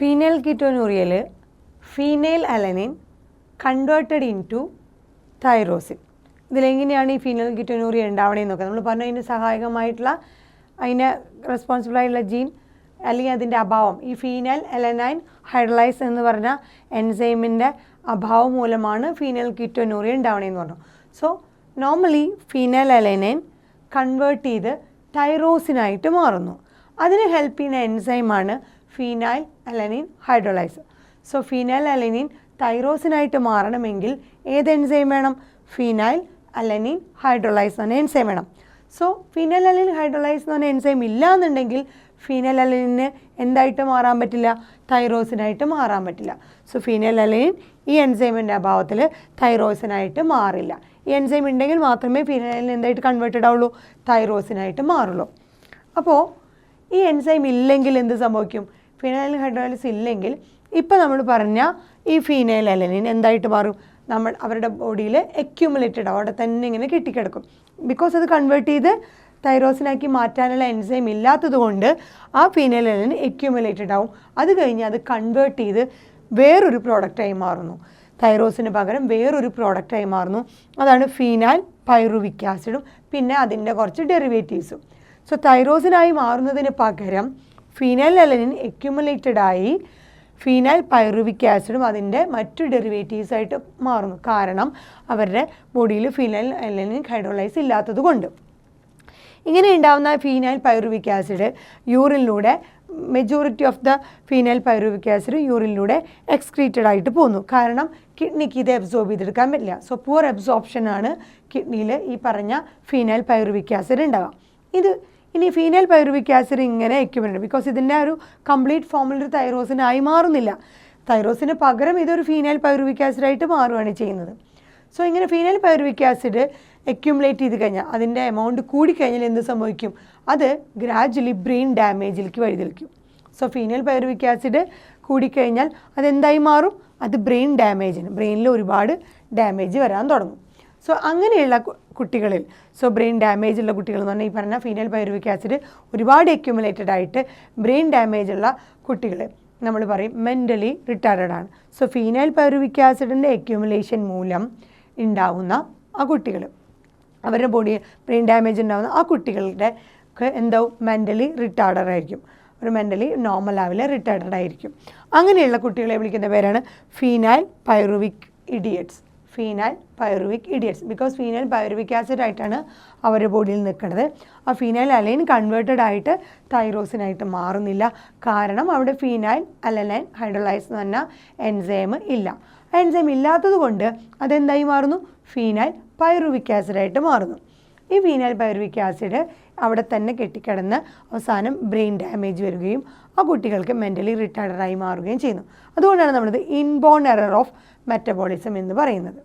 ഫീനൈൽകീറ്റോനൂറിയയിൽ phenyl alanine converted in to tyrosine. ഇതിലെങ്ങനെയാണ് ഈ phenylketonuria ഉണ്ടാവണേന്ന് നോക്കാം. നമ്മൾ പറഞ്ഞു അതിന് സഹായകമായിട്ടുള്ള അതിന് റെസ്പോൺസിബിളായിട്ടുള്ള ജീൻ അല്ലെങ്കിൽ അതിൻ്റെ അഭാവം, ഈ ഫീനൈൽ അലനൈൻ ഹൈഡ്രലൈസ് എന്ന് പറഞ്ഞ എൻസൈമിൻ്റെ അഭാവം മൂലമാണ് ഫീനൈൽകീറ്റോനൂറിയ ഉണ്ടാവണേന്ന് പറഞ്ഞു. So normally phenyl alanine convert ചെയ്ത് തൈറോസിനായിട്ട് മാറുന്നു. അതിന് ഹെൽപ്പ് ചെയ്യുന്ന എൻസൈമാണ് phenyl alanine hydrolase. So phenyl alanine തൈറോസിനായിട്ട് മാറണമെങ്കിൽ ഏത് എൻസൈം വേണം? ഫീനൈൽ അലനിൻ ഹൈഡ്രോളൈസ് എന്ന് പറഞ്ഞ എൻസൈം വേണം. സോ ഫീനൈൽ അലനിൻ ഹൈഡ്രോളൈസ് എന്ന് പറഞ്ഞ എൻസൈം ഇല്ല എന്നുണ്ടെങ്കിൽ ഫീനൈൽ അലനിന് എന്തായിട്ട് മാറാൻ പറ്റില്ല? തൈറോസിനായിട്ട് മാറാൻ പറ്റില്ല. സോ ഫീനൈൽ അലനിൻ ഈ എൻസൈമിൻ്റെ അഭാവത്തിൽ തൈറോസിനായിട്ട് മാറില്ല. ഈ എൻസൈം ഉണ്ടെങ്കിൽ മാത്രമേ ഫീനൈൽ അലനിൻ എന്തായിട്ട് കൺവേർട്ടഡ് ആവുള്ളൂ? തൈറോസിനായിട്ട് മാറുള്ളൂ. അപ്പോൾ ഈ എൻസൈം ഇല്ലെങ്കിൽ എന്ത് സംഭവിക്കും? ഫീനൈൽ അലനിൻ ഹൈഡ്രോളൈസ് ഇല്ലെങ്കിൽ ഇപ്പോൾ നമ്മൾ പറഞ്ഞ ഈ ഫീനൈൽ അലനിൻ എന്തായിട്ട് മാറും? അവരുടെ ബോഡിയിൽ അക്യുമുലേറ്റഡ് ആവും, അവിടെ തന്നെ ഇങ്ങനെ കെട്ടിക്കിടക്കും. ബിക്കോസ് അത് കൺവേർട്ട് ചെയ്ത് തൈറോസിനാക്കി മാറ്റാനുള്ള എൻസൈം ഇല്ലാത്തത് കൊണ്ട് ആ ഫീനൈൽ അലനിൻ അക്യുമുലേറ്റഡ് ആവും. അത് കഴിഞ്ഞ് അത് കൺവേർട്ട് ചെയ്ത് വേറൊരു പ്രോഡക്റ്റായി മാറുന്നു. തൈറോസിന് പകരം വേറൊരു പ്രോഡക്റ്റായി മാറുന്നു. അതാണ് ഫീനൈൽ പൈറുവിക് ആസിഡും പിന്നെ അതിൻ്റെ കുറച്ച് ഡെറിവേറ്റീവ്സും. സോ തൈറോസിനായി മാറുന്നതിന് പകരം ഫീനൈൽ അലനിൻ അക്യുമുലേറ്റഡ് ആയി ഫീനൈൽ പൈറുവിക് ആസിഡും അതിൻ്റെ മറ്റു ഡെറിവേറ്റീവ്സായിട്ട് മാറുന്നു. കാരണം അവരുടെ ബോഡിയിൽ ഫീനൈൽ അലനിൻ ഹൈഡ്രോളൈസ് ഇല്ലാത്തത് കൊണ്ട്. ഇങ്ങനെ ഉണ്ടാകുന്ന ഫീനൈൽ പൈറുവിക് ആസിഡ് യൂറിനിലൂടെ majority of the phenyl pyruvic acid യൂറിനിലൂടെ എക്സ്ക്രീറ്റഡ് ആയിട്ട് പോകുന്നു. കാരണം കിഡ്നിക്ക് ഇത് അബ്സോർബ് ചെയ്തെടുക്കാൻ പറ്റില്ല. സോ പുവർ അബ്സോർപ്ഷനാണ് കിഡ്നിയിൽ ഈ പറഞ്ഞ ഫീനൈൽ പൈറുവിക് ആസിഡ് ഉണ്ടാവുക. ഇനി ഫീനൈൽ പൈറുവിക് ആസിഡ് ഇങ്ങനെ അക്യുമുലേറ്റ്, ബിക്കോസ് ഇതിൻ്റെ ഒരു കംപ്ലീറ്റ് ഫോമിലൊരു തൈറോസിനായി മാറുന്നില്ല. തൈറോസിന് പകരം ഇതൊരു ഫീനൈൽ പൈറുവിക് ആസിഡായിട്ട് മാറുകയാണ് ചെയ്യുന്നത്. സോ ഇങ്ങനെ ഫീനൈൽ പൈറുവിക് ആസിഡ് അക്യുമുലേറ്റ് ചെയ്ത് കഴിഞ്ഞാൽ അതിൻ്റെ എമൗണ്ട് കൂടിക്കഴിഞ്ഞാൽ എന്ത് സംഭവിക്കും? അത് ഗ്രാജുവലി ബ്രെയിൻ ഡാമേജിലേക്ക് വഴിതെളിക്കും. സോ ഫീനൈൽ പൈറുവിക് ആസിഡ് കൂടിക്കഴിഞ്ഞാൽ അതെന്തായി മാറും? അത് ബ്രെയിൻ ഡാമേജിന്, ബ്രെയിനിൽ ഒരുപാട് ഡാമേജ് വരാൻ തുടങ്ങും. സോ അങ്ങനെയുള്ള കുട്ടികളിൽ, സോ ബ്രെയിൻ ഡാമേജ് ഉള്ള കുട്ടികൾ എന്ന് പറഞ്ഞാൽ ഈ പറഞ്ഞ ഫീനൈൽ പൈറുവിക് ആസിഡ് ഒരുപാട് അക്യുമുലേറ്റഡ് ആയിട്ട് ബ്രെയിൻ ഡാമേജ് ഉള്ള കുട്ടികൾ നമ്മൾ പറയും മെൻ്റലി റിട്ടാർഡഡ് ആണ്. സോ ഫീനൈൽ പൈറുവിക് ആസിഡിൻ്റെ അക്യുമുലേഷൻ മൂലം ഉണ്ടാവുന്ന ആ കുട്ടികൾ, അവരുടെ ബോഡി ബ്രെയിൻ ഡാമേജ് ഉണ്ടാകുന്ന ആ കുട്ടികളുടെ എന്താവും? മെൻ്റലി റിട്ടാർഡഡ് ആയിരിക്കും. ഒരു മെൻ്റലി നോർമൽ ലെവലിൽ റിട്ടാർഡഡ് ആയിരിക്കും. അങ്ങനെയുള്ള കുട്ടികളെ വിളിക്കുന്ന പേരാണ് phenyl pyruvic idiots. Phenyl pyruvic idiots. Because phenyl pyruvic acid ആയിട്ടാണ് അവരുടെ ബോഡിയിൽ നിൽക്കുന്നത്. ആ ഫീനൈൽ അലൈൻ കൺവേർട്ടഡ് ആയിട്ട് തൈറോസിനായിട്ട് മാറുന്നില്ല. കാരണം അവിടെ ഫീനൈൽ അലനൈൻ ഹൈഡ്രോളൈസ് എന്ന് പറഞ്ഞ എൻസൈം ഇല്ല. ആ എൻസൈം ഇല്ലാത്തത് കൊണ്ട് അതെന്തായി മാറുന്നു? ഫീനൈൽ പൈറുവിക് ആസിഡായിട്ട് മാറുന്നു. ഈ ഫീനൈൽ പൈറുവിക് ആസിഡ് അവിടെ തന്നെ കെട്ടിക്കിടന്ന് അവസാനം ബ്രെയിൻ ഡാമേജ് വരികയും ആ കുട്ടികൾക്ക് മെൻ്റലി റിട്ടാർഡായി മാറുകയും ചെയ്യുന്നു. അതുകൊണ്ടാണ് നമ്മളത് ഇൻബോൺ എറർ ഓഫ് മെറ്റബോളിസം എന്ന് പറയുന്നത്.